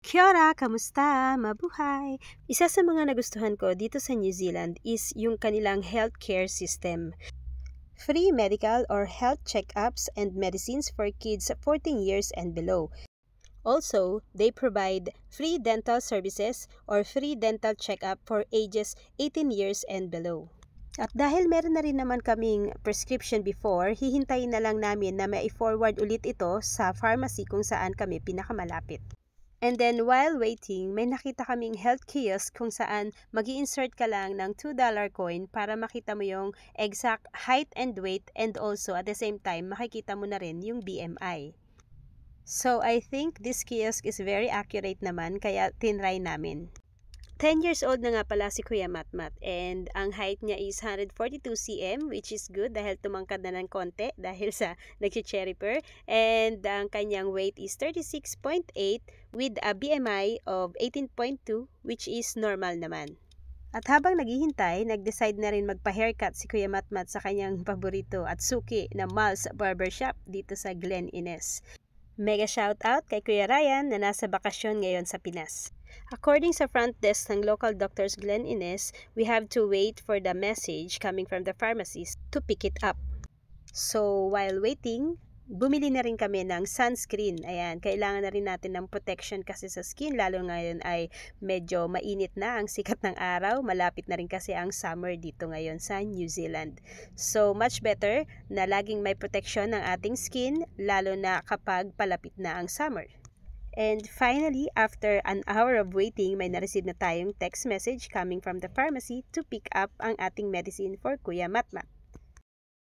Kia ora, kamusta? Mabuhay! Isa sa mga nagustuhan ko dito sa New Zealand is yung kanilang healthcare system. Free medical or health checkups and medicines for kids 14 years and below. Also, they provide free dental services or free dental checkup for ages 18 years and below. At dahil meron na rin naman kaming prescription before, hihintayin na lang namin na ma-forward ulit ito sa pharmacy kung saan kami pinakamalapit. And then while waiting, may nakita kaming health kiosk kung saan mag-i-insert ka lang ng $2 coin para makita mo yung exact height and weight, and also at the same time makikita mo na rin yung BMI. So I think this kiosk is very accurate naman, kaya tinry namin. 10 years old na nga pala si Kuya Matmat, and ang height niya is 142 cm, which is good dahil tumangkad na ng konti dahil sa nag-cherryper, and ang kanyang weight is 36.8 with a BMI of 18.2, which is normal naman. At habang naghihintay, nag-decide na rin magpa-haircut si Kuya Matmat sa kanyang paborito at suki na Mal's Barbershop dito sa Glen Innes. Mega shoutout kay Kuya Ryan na nasa bakasyon ngayon sa Pinas. According sa front desk ng local doctors Glen Innes, we have to wait for the message coming from the pharmacist to pick it up. So while waiting, bumili na rin kami ng sunscreen. Ayan, kailangan na rin natin ng protection kasi sa skin, lalo ngayon ay medyo mainit na ang sikat ng araw. Malapit na rin kasi ang summer dito ngayon sa New Zealand. So much better na laging may protection ng ating skin, lalo na kapag palapit na ang summer. And finally, after an hour of waiting, may na-receive na tayong text message coming from the pharmacy to pick up ang ating medicine for Kuya Matmat.